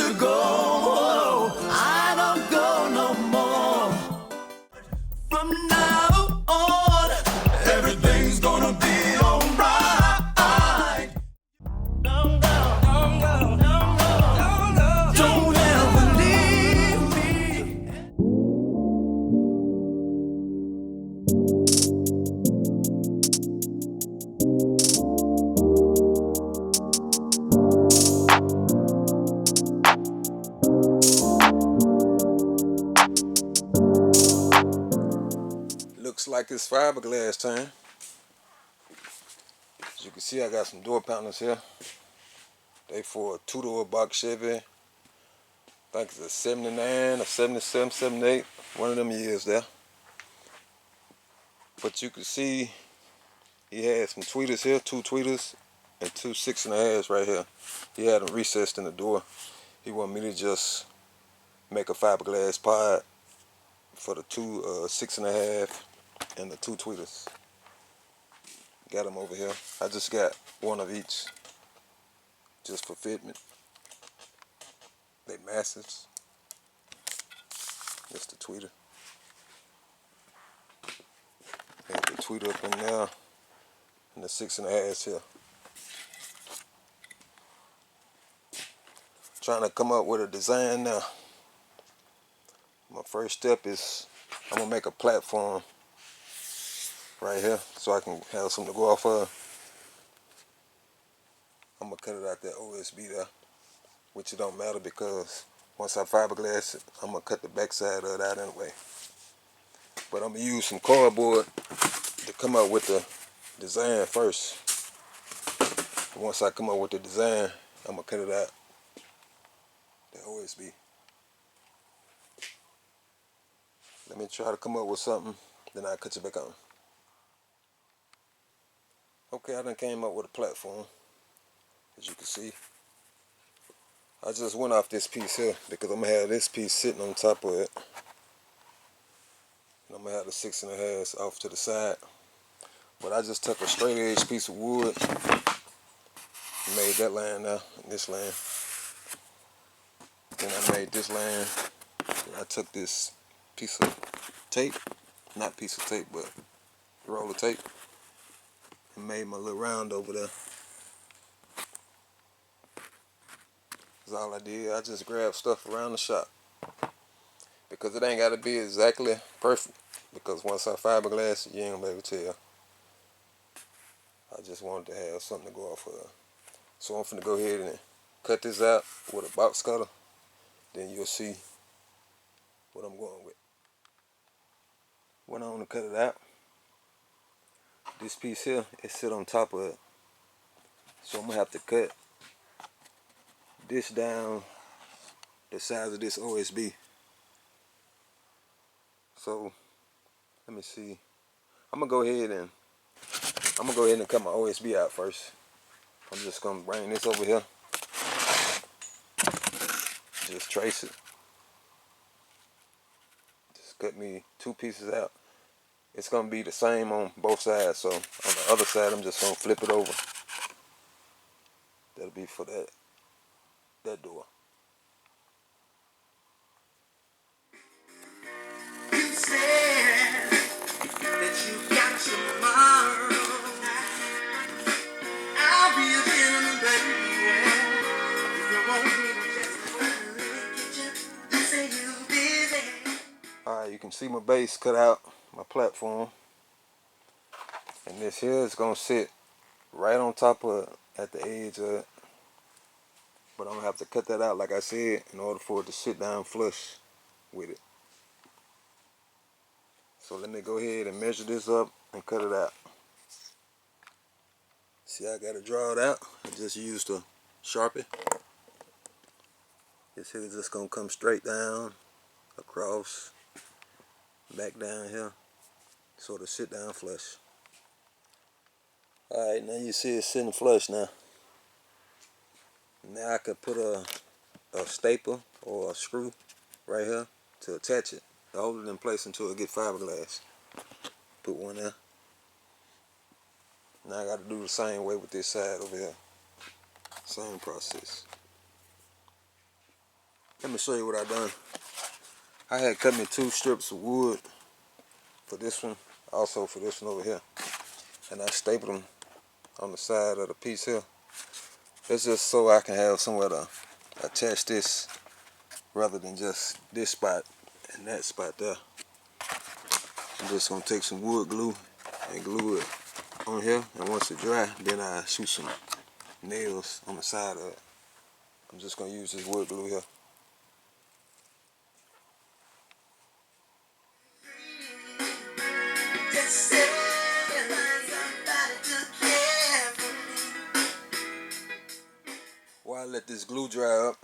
to go. I don't go no more. From now on, everything's gonna be alright. Don't go, don't go, don't go, don't go. Don't ever leave me. Looks like it's fiberglass time. As you can see, I got some door panels here. They for a two-door box Chevy. I think it's a 79, a 77, 78. One of them years there. But you can see he had some tweeters here, 2 tweeters and 2 6.5s right here. He had them recessed in the door. He wanted me to just make a fiberglass pod for the 2 6.5 and the 2 tweeters. Got them over here. I just got one of each, just for fitment. They massives. That's the tweeter. Got the tweeter up in there, and the 6.5s here. Trying to come up with a design now. My first step is I'm gonna make a platform right here so I can have something to go off of. I'm gonna cut it out that OSB there, which it don't matter because once I fiberglass it, I'm gonna cut the back side of it out anyway. But I'm gonna use some cardboard to come up with the design first. Once I come up with the design, I'm gonna cut it out the OSB. Let me try to come up with something, then I'll cut you back on. Okay, I done came up with a platform, as you can see. I just went off this piece here because I'm going to have this piece sitting on top of it. And I'm going to have the 6.5s off to the side. But I just took a straight edge piece of wood, made that line now, and this line. Then I made this line, and I took this piece of tape, not piece of tape, but roll of tape, and made my little round over there. That's all I did. I just grabbed stuff around the shop because it ain't got to be exactly perfect, because once I fiberglass it, you ain't gonna be able to tell. I just wanted to have something to go off of. So I'm finna go ahead and cut this out with a box cutter, then you'll see what I'm going with. When I want to cut it out, this piece here, it sit on top of it. So I'm gonna have to cut this down the size of this OSB. So let me see. I'm gonna go ahead and cut my OSB out first. I'm just gonna bring this over here. Just trace it. Just cut me 2 pieces out. It's gonna be the same on both sides. So on the other side, I'm just gonna flip it over. That'll be for that door. You said that you got tomorrow. I'll be a gentleman, baby. If you want me to just you say you busy. Alright, you can see my base cut out, my platform. And this here is gonna sit right on top of it, at the edge of it. But I'm gonna have to cut that out, like I said, in order for it to sit down flush with it. So let me go ahead and measure this up and cut it out. See, I gotta draw it out. I just used a Sharpie. This here is just gonna come straight down, across, back down here, so it'll sit down flush. Alright, now you see it's sitting flush now. Now I could put a staple or a screw right here to attach it, to hold it in place until it get fiberglass. Put one there. Now I got to do the same way with this side over here. Same process. Let me show you what I done. I had cut me 2 strips of wood for this one, also for this one over here, and I stapled them on the side of the piece here. It's just so I can have somewhere to attach this rather than just this spot and that spot there. I'm just gonna take some wood glue and glue it on here, and once it dry, then I shoot some nails on the side of it. I'm just gonna use this wood glue here. While I let this glue dry up,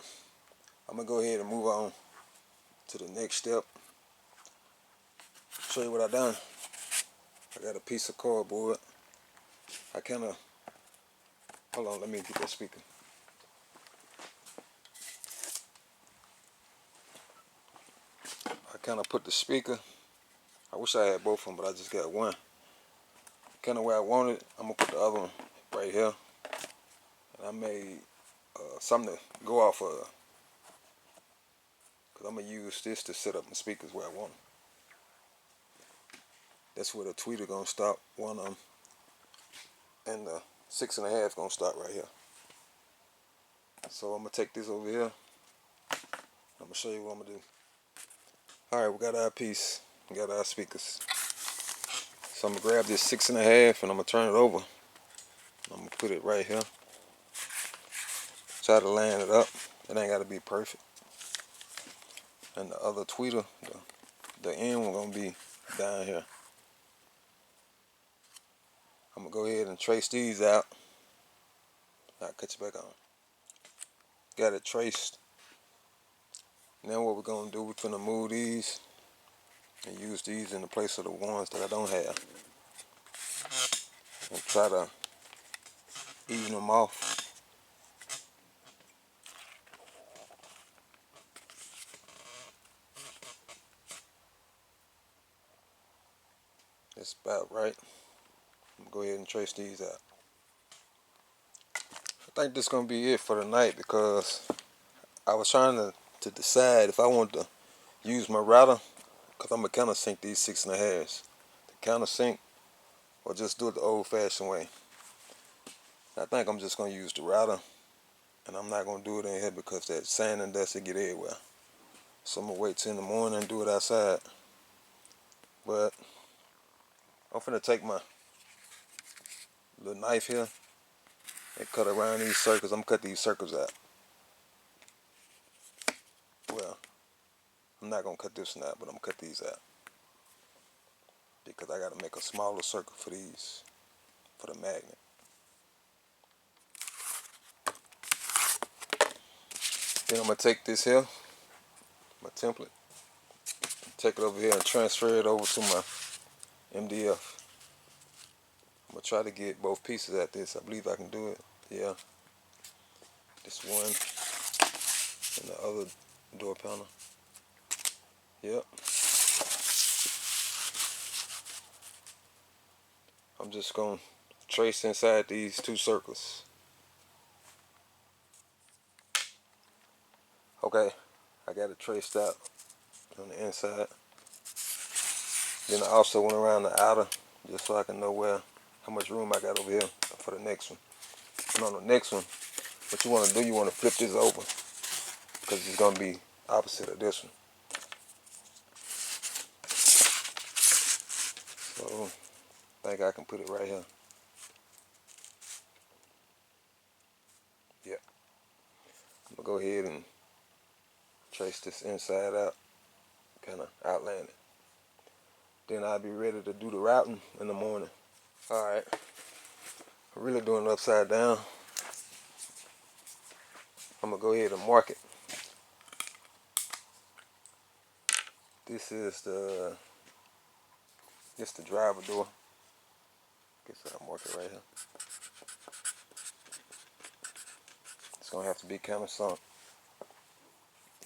I'm gonna go ahead and move on to the next step. Show you what I done. I got a piece of cardboard. I kinda, hold on, let me get that speaker. I kinda put the speaker, I wish I had both of them, but I just got one. Kinda where I want it, I'm gonna put the other one right here. And I made something to go off of, because I'm gonna use this to set up my speakers where I want them. That's where the tweeter gonna stop, one of them, and the 6.5 gonna start right here. So I'm gonna take this over here. I'm gonna show you what I'm gonna do. Alright, we got our piece, we got our speakers. So I'm gonna grab this 6.5 and I'm gonna turn it over. I'm gonna put it right here. Try to line it up. It ain't gotta be perfect. And the other tweeter, the end one gonna be down here. I'm gonna go ahead and trace these out. I'll cut you back on. Got it traced. Now what we're gonna do, we're gonna move these and use these in the place of the ones that I don't have. And try to even them off. That's about right. I'm gonna go ahead and trace these out. I think this is gonna be it for the night, because I was trying to decide if I want to use my router, because I'm gonna countersink these 6.5s. To countersink, or just do it the old-fashioned way. I think I'm just gonna use the router, and I'm not gonna do it in here because that sand and dust will get everywhere. So I'm gonna wait till in the morning and do it outside. But I'm finna take my little knife here and cut around these circles. I'm gonna cut these circles out. Well, I'm not gonna cut this one out, but I'm gonna cut these out, because I gotta make a smaller circle for these, for the magnet. Then I'm gonna take this here, my template, take it over here and transfer it over to my MDF. I'm gonna try to get both pieces at this. I believe I can do it. Yeah. This one and the other door panel. Yep. I'm just gonna trace inside these 2 circles. Okay, I got it traced out on the inside. Then I also went around the outer, just so I can know how much room I got over here for the next one. And on the next one, what you want to do, you want to flip this over, because it's going to be opposite of this one. So I think I can put it right here. Yeah. I'm going to go ahead and trace this inside out, kind of outline it. Then I'll be ready to do the routing in the morning. Alright, I'm really doing it upside down. I'm going to go ahead and mark it. This is the driver door. Guess I'll mark it right here. It's going to have to be kind of sunk.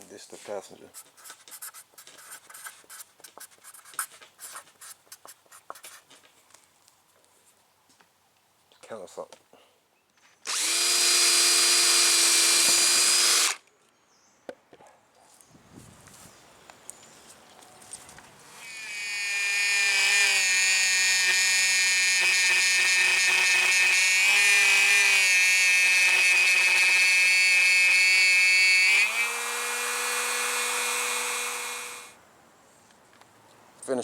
And this is the passenger. Kind of sunk.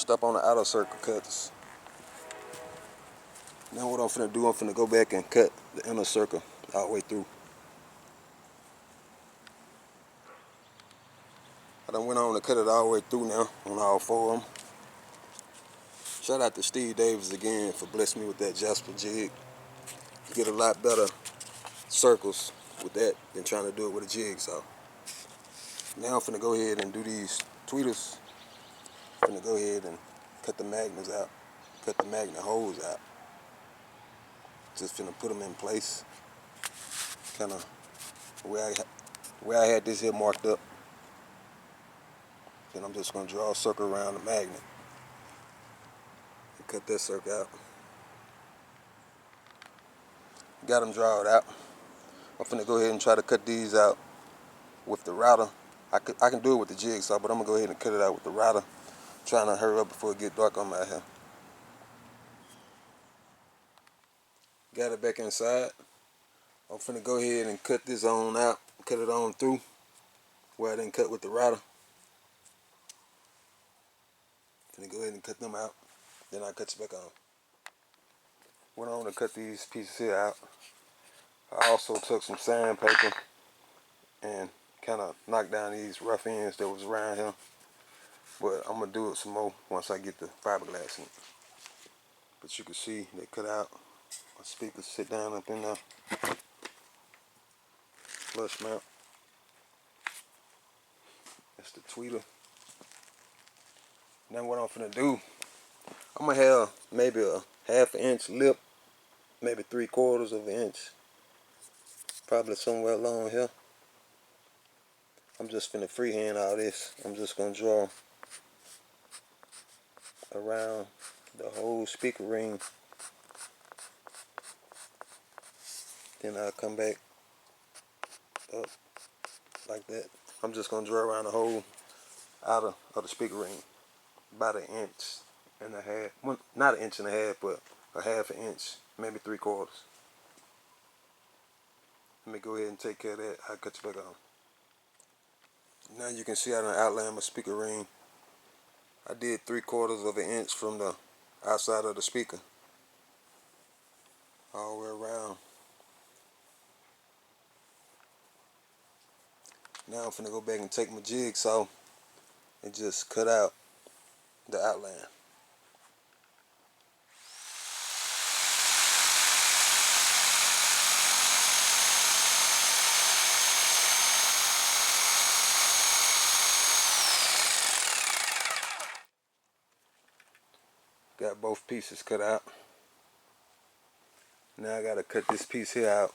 finished up on the outer circle cuts. Now what I'm finna do, I'm finna go back and cut the inner circle all the way through. I done went on to cut it all the way through now on all four of them. Shout out to Steve Davis again for blessing me with that Jasper jig. You get a lot better circles with that than trying to do it with a jigsaw. Now I'm finna go ahead and do these tweeters. I'm finna go ahead and cut the magnets out, cut the magnet holes out. Just finna put them in place. Kind of where I had this here marked up. Then I'm just gonna draw a circle around the magnet and cut that circle out. Got them drawn out. I'm finna go ahead and try to cut these out with the router. I can do it with the jigsaw, but I'm gonna go ahead and cut it out with the router. Trying to hurry up before it get dark on my hair. Got it back inside. I'm finna go ahead and cut this on out, cut it on through where I didn't cut with the router. Finna go ahead and cut them out, then I'll cut you back on. Went on to cut these pieces here out. I also took some sandpaper and kind of knocked down these rough ends that was around here. But I'm gonna do it some more once I get the fiberglass in. But you can see they cut out. My speakers sit down up in there. Flush mount. That's the tweeter. Now what I'm finna do, I'm gonna have maybe a ½ inch lip, maybe 3/4 of an inch, probably somewhere along here. I'm just finna freehand all this. I'm just gonna draw around the whole speaker ring. Then I'll come back up like that. I'm just gonna draw around the whole outer of the speaker ring, about 1.5 inches. Well, not 1.5 inches, but a ½ inch, maybe 3/4. Let me go ahead and take care of that. I'll cut you back on. Now you can see I done outlined my speaker ring. I did 3/4 of an inch from the outside of the speaker all the way around. Now I'm finna go back and take my jigsaw and just cut out the outline. Got both pieces cut out. Now I gotta cut this piece here out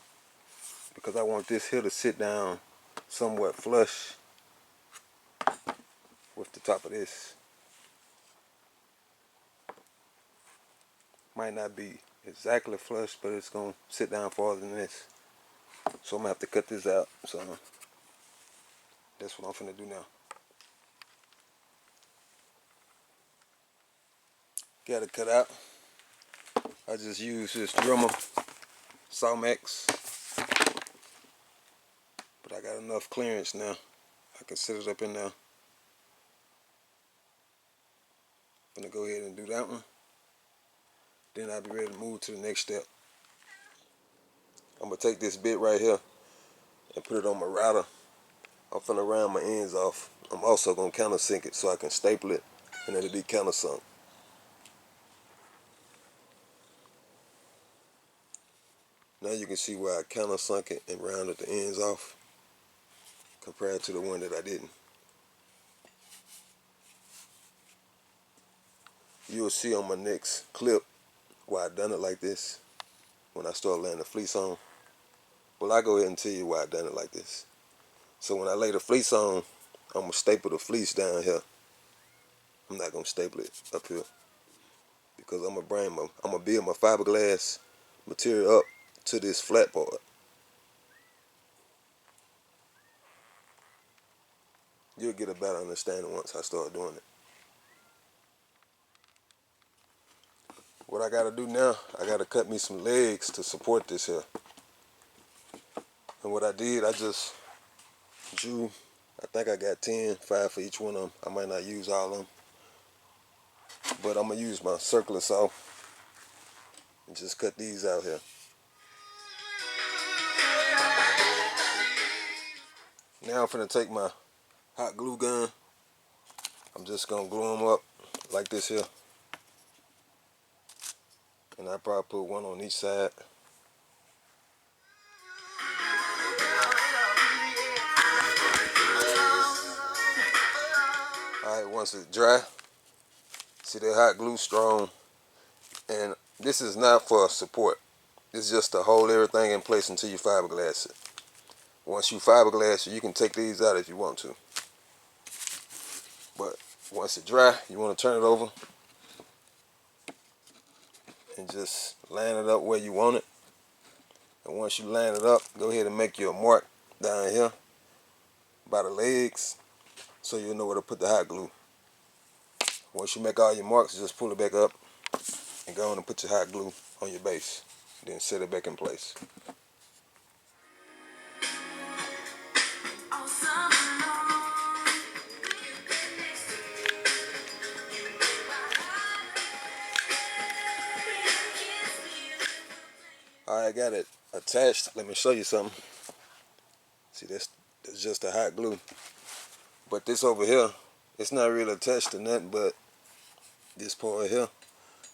because I want this here to sit down somewhat flush with the top of this. Might not be exactly flush, but it's gonna sit down farther than this. So I'm gonna have to cut this out. So that's what I'm finna do now. Got it cut out. I just use this Dremel Sawmax, but I got enough clearance now. I can set it up in there. I'm gonna go ahead and do that one. Then I'll be ready to move to the next step. I'm gonna take this bit right here and put it on my router. I'm finna round my ends off. I'm also gonna countersink it so I can staple it and it'll be countersunk. Now you can see where I countersunk it and rounded the ends off compared to the one that I didn't. You'll see on my next clip why I done it like this when I start laying the fleece on. Well, I go ahead and tell you why I done it like this. So when I lay the fleece on, I'm gonna staple the fleece down here. I'm not gonna staple it up here because I'm gonna build my fiberglass material up to this flat part. You'll get a better understanding once I start doing it. What I gotta do now, I gotta cut me some legs to support this here. And what I did, I just drew, I think I got 10, 5 for each one of them. I might not use all of them. but I'm gonna use my circular saw and just cut these out here. Now I'm finna take my hot glue gun. I'm just gonna glue them up like this here, and I probably put one on each side. Alright, once it's dry, see that hot glue strong, and this is not for support. It's just to hold everything in place until you fiberglass it. Once you fiberglass it, you can take these out if you want to. But once it's dry, you want to turn it over and just line it up where you want it. And once you line it up, go ahead and make you a mark down here by the legs so you'll know where to put the hot glue. Once you make all your marks, just pull it back up and go on and put your hot glue on your base. Then set it back in place. Alright, I got it attached. Let me show you something. See, that's just the hot glue. But this over here, it's not really attached to nothing but this part here.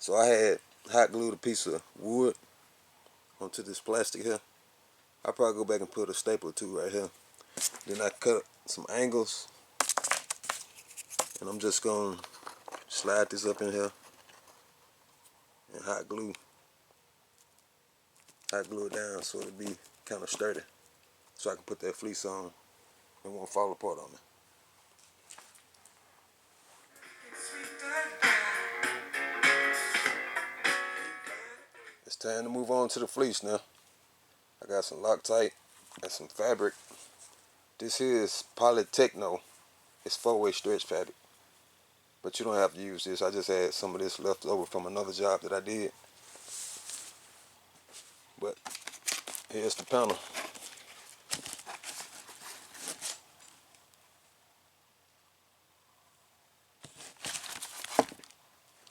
So I had hot glued a piece of wood onto this plastic here. I'll probably go back and put a staple or two right here. Then I cut some angles, and I'm just going to slide this up in here and hot glue it down so it'll be kind of sturdy, so I can put that fleece on and won't fall apart on me. It's time to move on to the fleece now. I got some Loctite and some fabric. This here is Polytechno. It's 4-way stretch fabric, but you don't have to use this. I just had some of this left over from another job that I did. But here's the panel.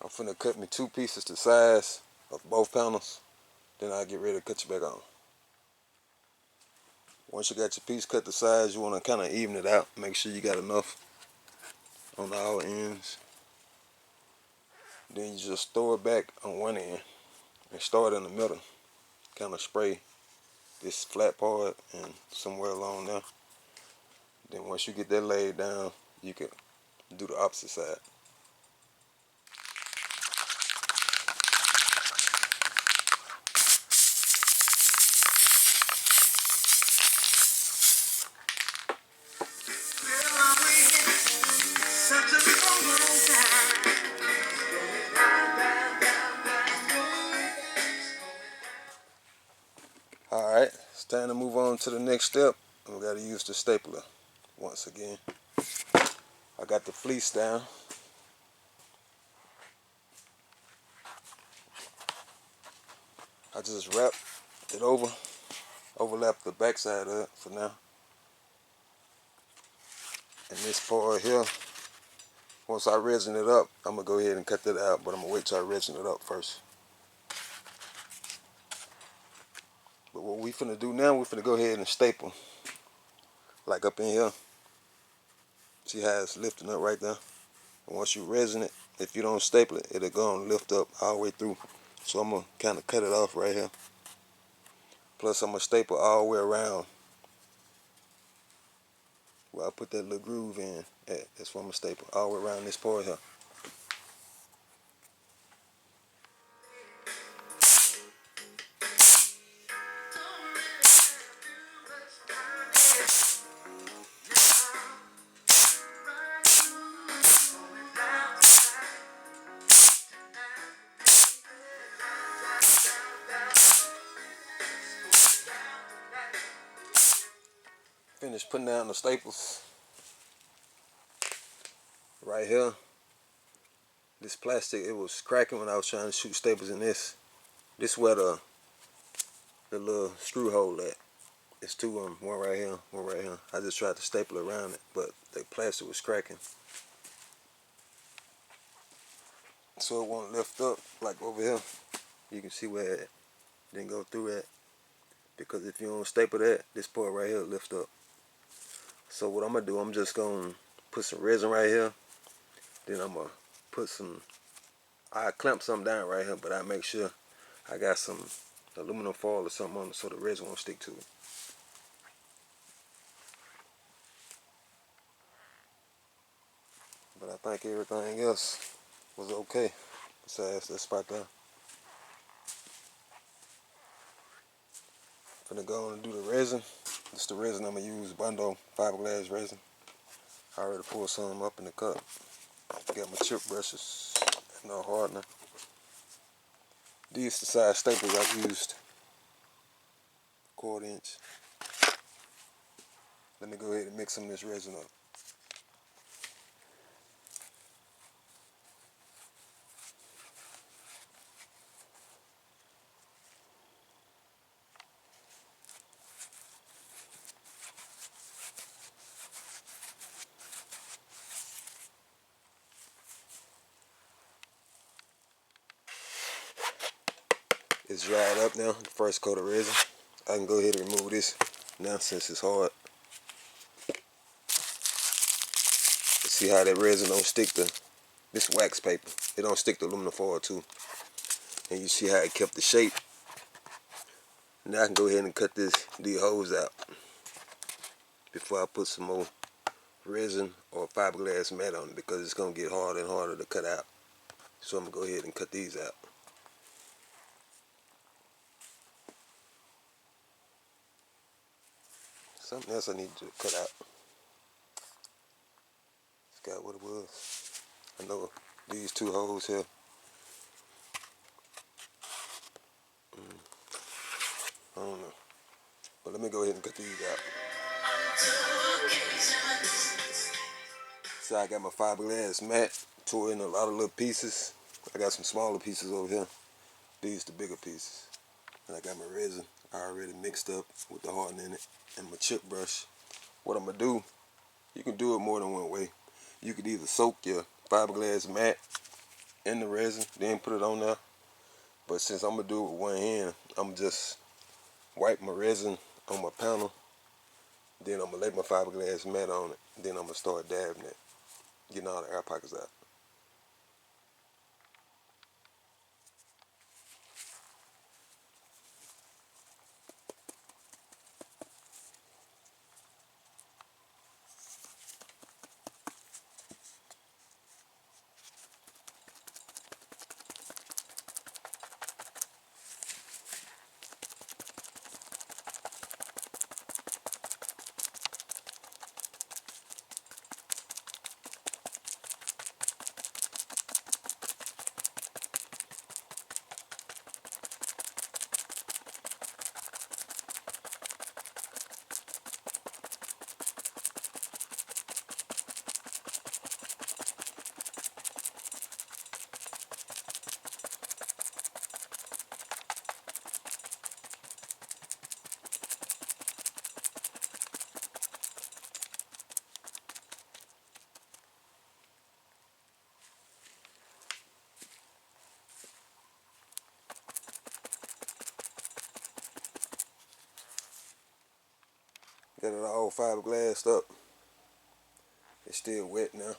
I'm finna cut me 2 pieces the size of both panels. Then I'll get ready to cut you back on. Once you got your piece cut the size, you want to kind of even it out. Make sure you got enough on all ends. Then you just throw it back on one end and start in the middle. Kind of spray this flat part and somewhere along there. Then once you get that laid down, you can do the opposite side. Alright, it's time to move on to the next step. We got to use the stapler once again. I got the fleece down. I just wrap it over, overlap the back side of it for now. And this part here, once I resin it up, I'm going to go ahead and cut that out, but I'm going to wait till I resin it up first. But what we finna do now, we finna go ahead and staple. Like up in here. See how it's lifting up right there? And once you resin it, if you don't staple it, it'll go and lift up all the way through. So I'm going to kind of cut it off right here. Plus I'm going to staple all the way around where I put that little groove in. That's what I'm going to staple all the way around this part here. Finished putting down the staples right here. This plastic, it was cracking when I was trying to shoot staples in this. This where the little screw hole at. It's 2 of them, one right here, one right here. I just tried to staple around it, but the plastic was cracking. so it won't lift up like over here. You can see where it didn't go through that, because if you don't staple that, this part right here will lift up. So what I'm gonna do, I'm just gonna put some resin right here, then I'm gonna put some, I clamp something down right here, but I make sure I got some aluminum foil or something on it so the resin won't stick to it. But I think everything else was okay besides that spot there. Finna go on and do the resin. This is the resin I'm gonna use, Bondo fiberglass resin. I already poured some up in the cup. Got my chip brushes, no hardener. These the size staples I've used, 1/4 inch. Let me go ahead and mix some of this resin up. It's dried up now, the first coat of resin. I can go ahead and remove this now since it's hard. See how that resin don't stick to this wax paper. It don't stick to aluminum foil too. And you see how it kept the shape. Now I can go ahead and cut these holes out before I put some more resin or fiberglass mat on it, because it's gonna get harder and harder to cut out. So I'm gonna go ahead and cut these out. Something else I need to cut out. Forgot what it was. I know these two holes here. I don't know. But let me go ahead and cut these out. So I got my fiberglass mat, tore in a lot of little pieces. I got some smaller pieces over here. These the bigger pieces. And I got my resin already mixed up with the hardening in it, and my chip brush. What I'm gonna do, you can do it more than one way. You could either soak your fiberglass mat in the resin, then put it on there. But since I'm gonna do it with one hand, I'm just wipe my resin on my panel, then I'm gonna lay my fiberglass mat on it, then I'm gonna start dabbing it, getting all the air pockets out. Got it all fiberglassed up. It's still wet now.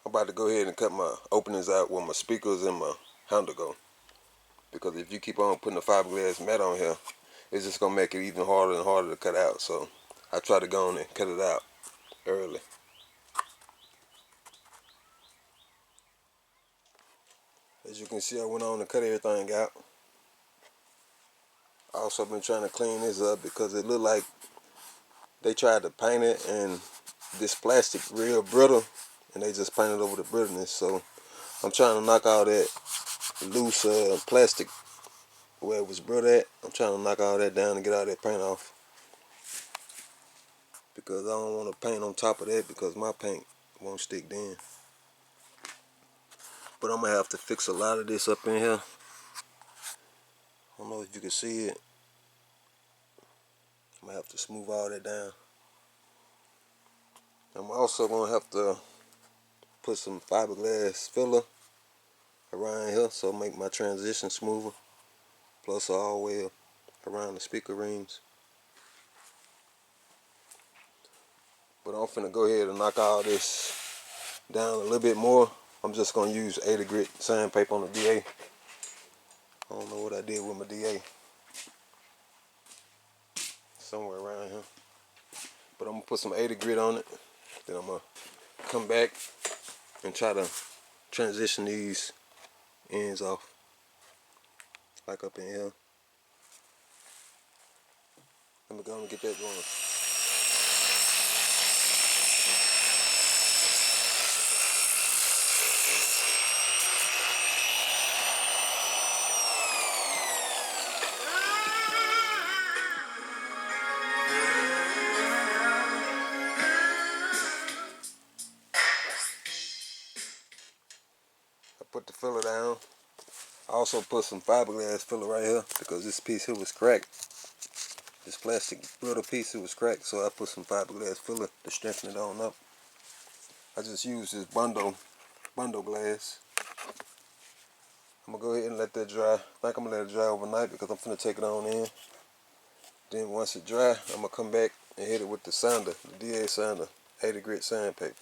I'm about to go ahead and cut my openings out where my speakers and my handle go. Because if you keep on putting the fiberglass mat on here, it's just gonna make it even harder and harder to cut out. So I try to go on and cut it out early. As you can see, I went on and cut everything out. I also been trying to clean this up because it looked like they tried to paint it and this plastic real brittle, and they just painted over the brittleness. So I'm trying to knock all that loose plastic where it was brittle at. I'm trying to knock all that down and get all that paint off, because I don't want to paint on top of that, because my paint won't stick then. But I'm gonna have to fix a lot of this up in here. I don't know if you can see it. I'm gonna have to smooth all that down. I'm also gonna have to put some fiberglass filler around here so make my transition smoother. Plus all the way around the speaker rings. But I'm finna go ahead and knock all this down a little bit more. I'm just gonna use 80 grit sandpaper on the DA. I don't know what I did with my DA. Somewhere around here. But I'm gonna put some 80 grit on it. Then I'm gonna come back and try to transition these ends off. Like up in here. Let me go and get that going. I put the filler down. I also put some fiberglass filler right here because this piece here was cracked. This plastic little piece here was cracked, so I put some fiberglass filler to strengthen it on up. I just used this bundle glass. I'm gonna go ahead and let that dry. I think I'm gonna let it dry overnight because I'm finna take it on in. Then once it dry, I'm gonna come back and hit it with the sander, the DA sander, 80 grit sandpaper.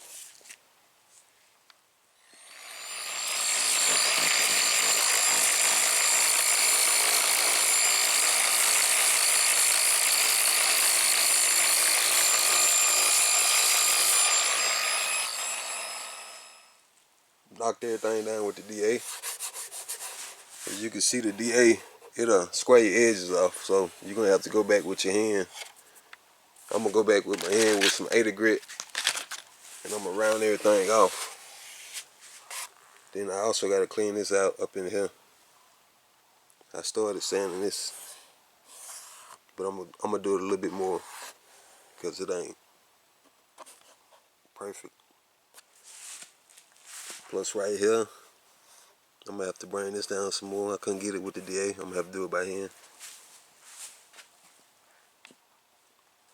Knocked everything down with the DA. As you can see, the DA, it'll square your edges off, so you're gonna have to go back with your hand. I'm gonna go back with my hand with some 80 grit, and I'm gonna round everything off. Then I also gotta clean this out up in here. I started sanding this, but I'm gonna do it a little bit more because it ain't perfect. Plus right here, I'm gonna have to bring this down some more. I couldn't get it with the DA. I'm gonna have to do it by hand.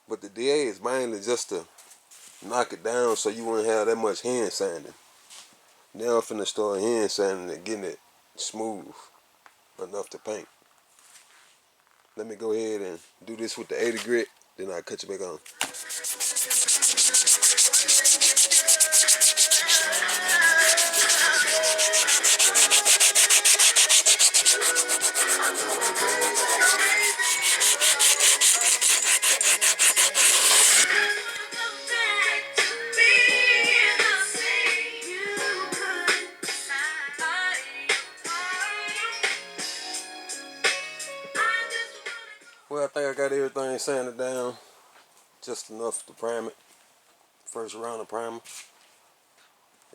But the DA is mainly just to knock it down so you won't have that much hand sanding. Now I'm finna start hand sanding and getting it smooth enough to paint. Let me go ahead and do this with the 80 grit, then I'll cut you back on. Well, I think I got everything sanded down, just enough to prime it. First round of primer.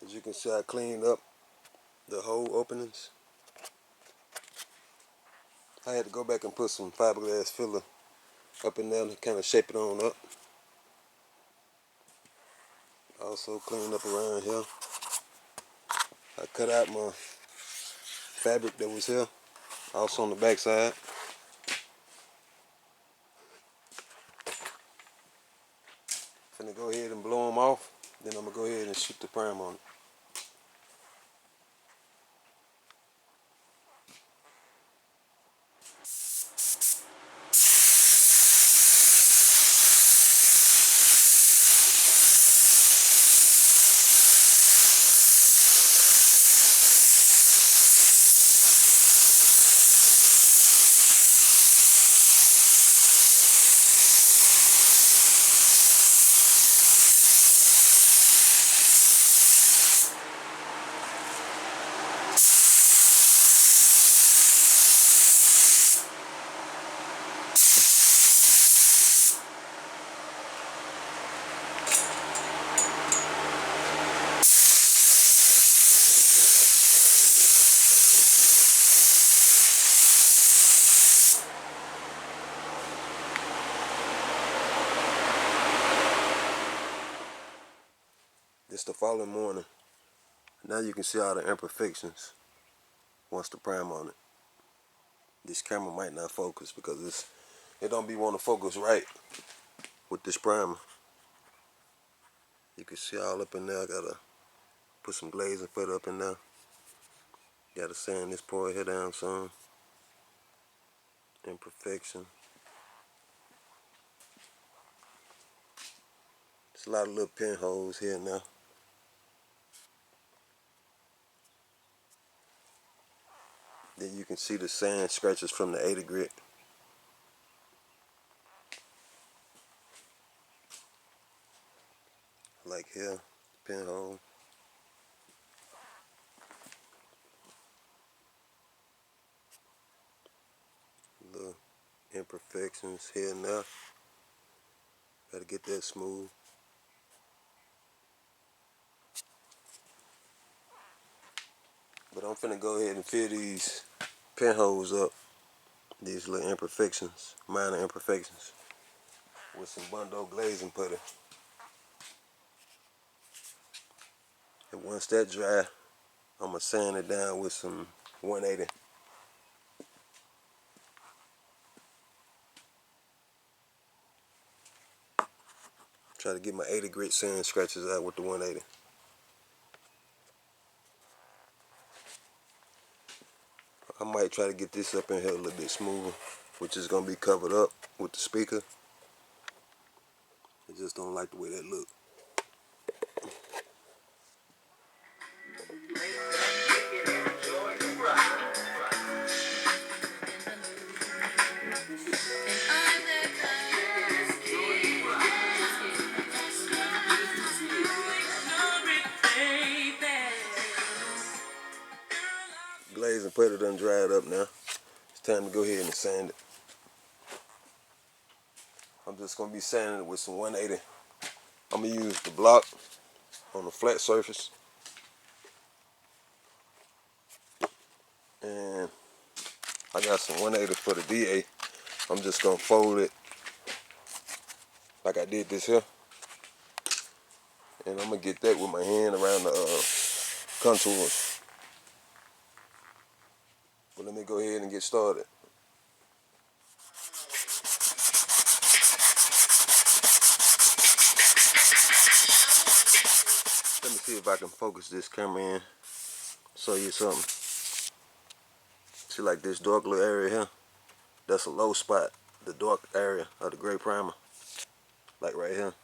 As you can see, I cleaned up the hole openings. I had to go back and put some fiberglass filler up in there to kind of shape it on up. Also cleaned up around here. I cut out my fabric that was here, also on the back side. Finna go ahead and blow them off, then I'm gonna go ahead and shoot the prime on it. It's the following morning. Now you can see all the imperfections once the primer on it. This camera might not focus because it don't be want to focus right with this primer. You can see all up in there. I gotta put some glazing foot up in there. Gotta sand this part here down some. Imperfection. There's a lot of little pinholes here now. Then you can see the sand scratches from the 80 grit. Like here, pinhole. Little imperfections here and there. Gotta get that smooth. But I'm finna go ahead and fill these pinholes up. These little imperfections, minor imperfections, with some Bondo glazing putty. And once that dry, I'm gonna sand it down with some 180. Try to get my 80 grit sand scratches out with the 180. I might try to get this up in here a little bit smoother, which is gonna be covered up with the speaker. I just don't like the way that look. Glazing putty done dried up now. It's time to go ahead and sand it. I'm just gonna be sanding it with some 180. I'm gonna use the block on the flat surface. And I got some 180 for the DA. I'm just gonna fold it like I did this here. And I'm gonna get that with my hand around the contours. But let me go ahead and get started. Let me see if I can focus this camera in, show you something. See, like this dark little area here, that's a low spot, the dark area of the gray primer. Like right here,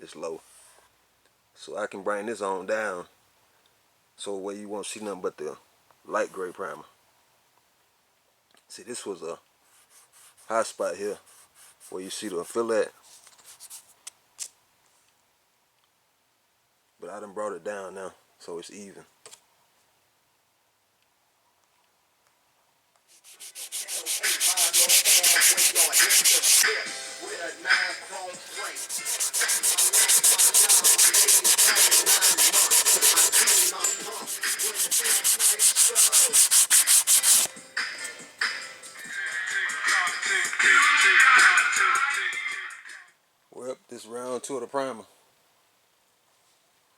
it's low. So I can bring this on down so where you won't see nothing but the light gray primer. See, this was a high spot here where you see the fillet, but I done brought it down now so it's even. Well, this round two of the primer.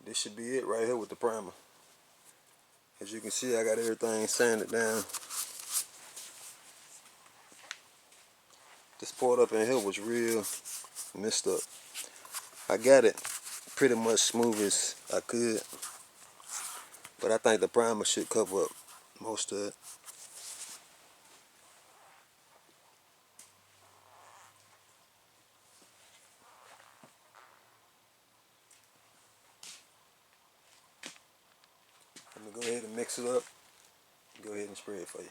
This should be it right here with the primer. As you can see, I got everything sanded down. This part up in here was real messed up. I got it pretty much smooth as I could, but I think the primer should cover up most of it. Let me go ahead and mix it up. Go ahead and spray it for you.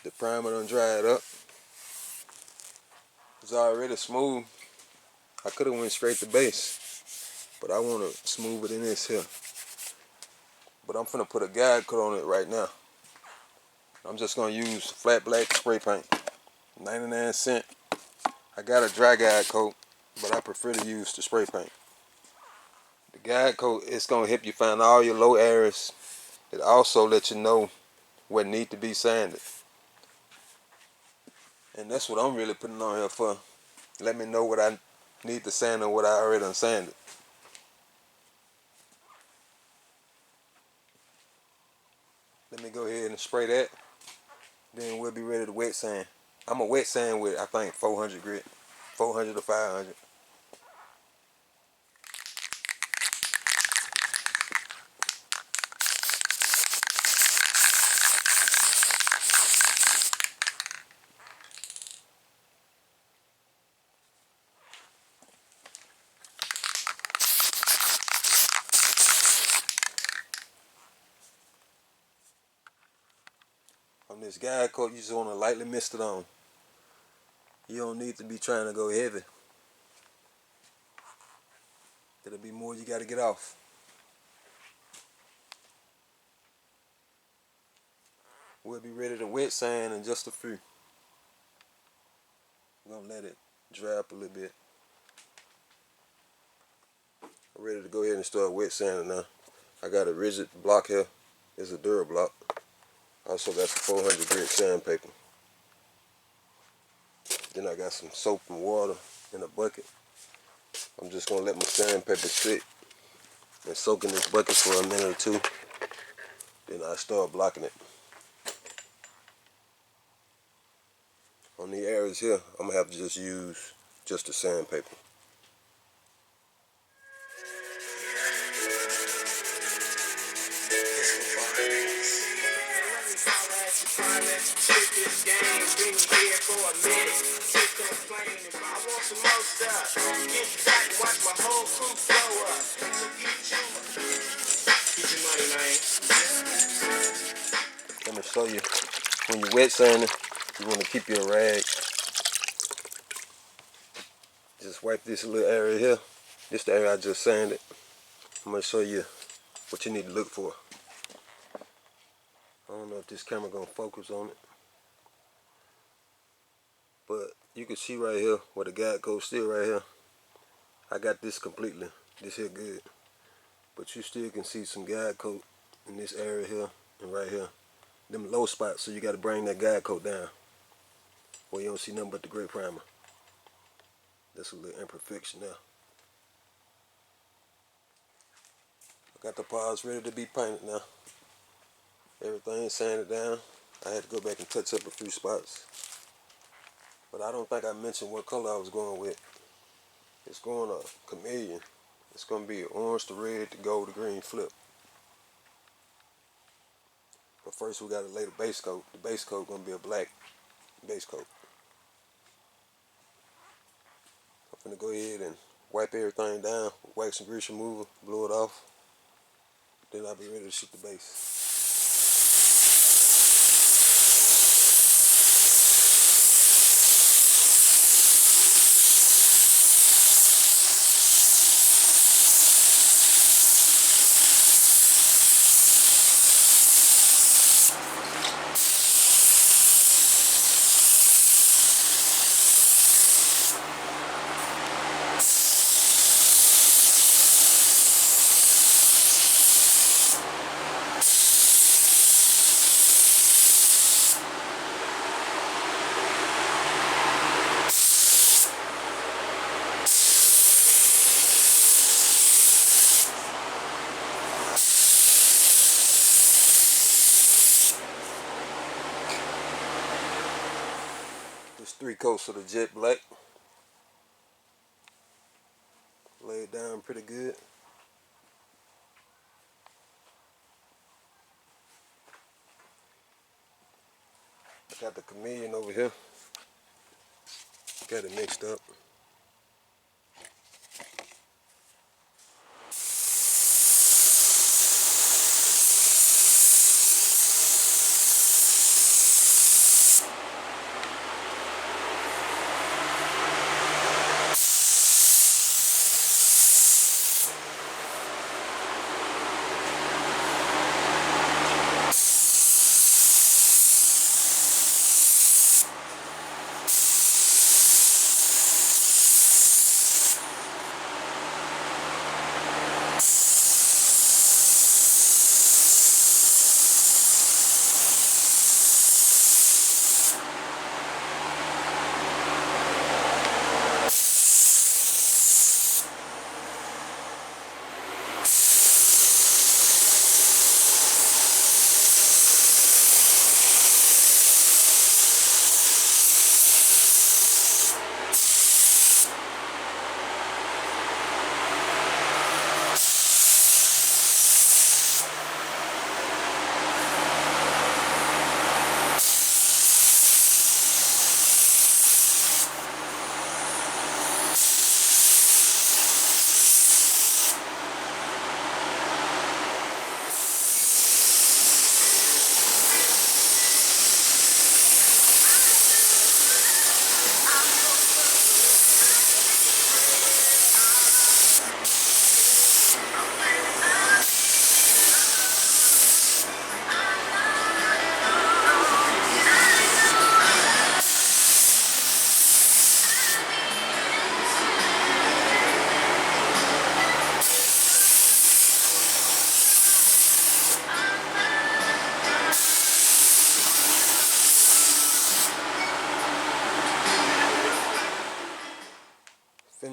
The primer done dried up. It's already smooth. I could have went straight to base, but I want to smooth it in this here. But I'm finna put a guide coat on it right now. I'm just gonna use flat black spray paint, 99¢. I got a dry guide coat, but I prefer to use the spray paint. The guide coat is gonna help you find all your low areas. It also lets you know what need to be sanded. And that's what I'm really putting on here for. Let me know what I need to sand and what I already done sanded. Let me go ahead and spray that. Then we'll be ready to wet sand. I'm a wet sand with, I think, 400 grit. 400 to 500. On this guide coat, you just want to lightly mist it on. You don't need to be trying to go heavy. There'll be more you got to get off. We'll be ready to wet sand in just a few. I'm going to let it dry up a little bit. I'm ready to go ahead and start wet sanding now. I got a rigid block here. It's a Dura block. Also got some 400 grit sandpaper. Then I got some soap and water in a bucket. I'm just going to let my sandpaper sit and soak in this bucket for a minute or two. Then I start blocking it. On the areas here, I'm going to have to just use just the sandpaper. Let me show you. When you're wet sanding, you want to keep your rag. Just wipe this little area here. This is the area I just sanded. I'm going to show you what you need to look for. I don't know if this camera going to focus on it. But you can see right here where the guide coat still right here. I got this completely. This here good. But you still can see some guide coat in this area here and right here. Them low spots, so you got to bring that guide coat down where you don't see nothing but the gray primer. That's a little imperfection there. I got the paws ready to be painted now. Everything sanded down. I had to go back and touch up a few spots. But I don't think I mentioned what color I was going with. It's going a Chameleon. It's going to be orange to red to gold to green flip. But first we got to lay the base coat. The base coat going to be a black base coat. I'm going to go ahead and wipe everything down with wax and grease remover, blow it off. Then I'll be ready to shoot the base. There's 3 coats of the jet black. Lay it down pretty good. I got the Chameleon over here. Got it mixed up.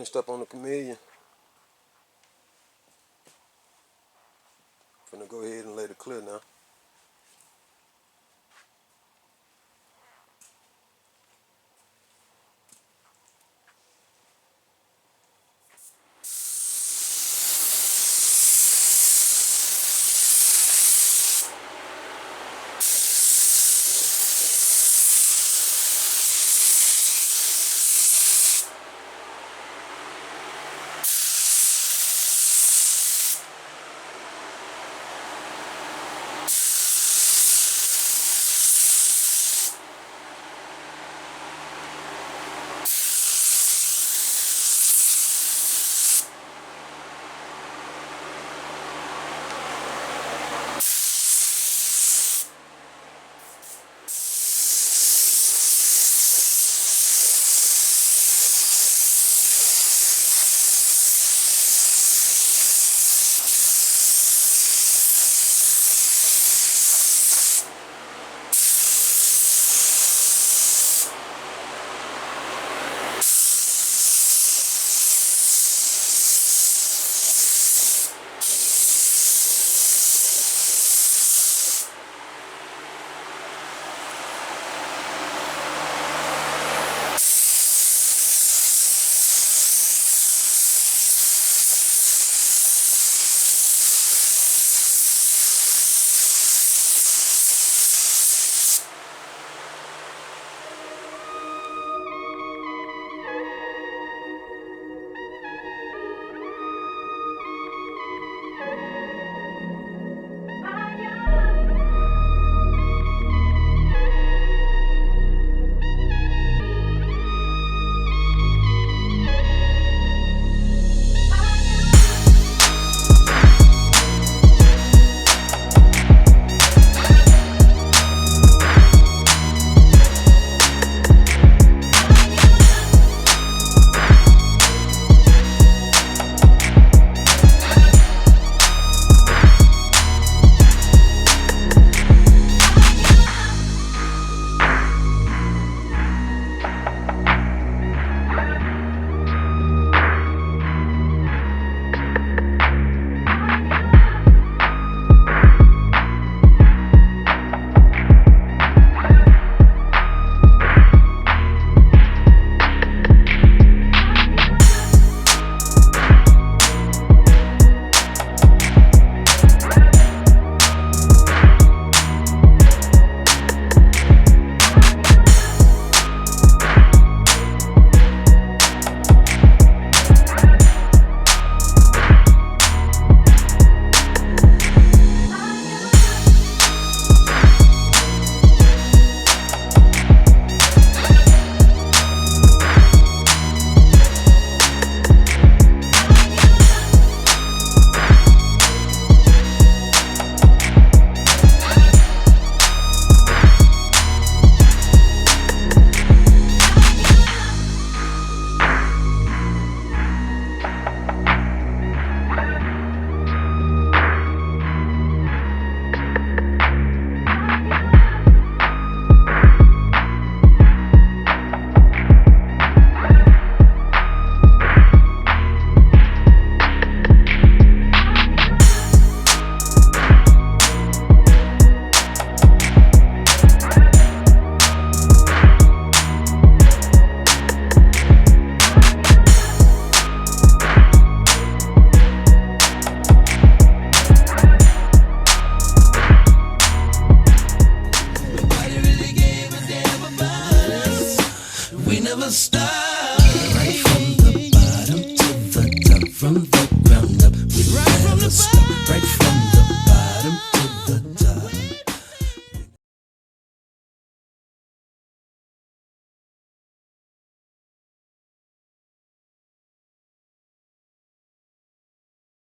finished up on the Chameleon. Finna go ahead and lay the clear now. never stop.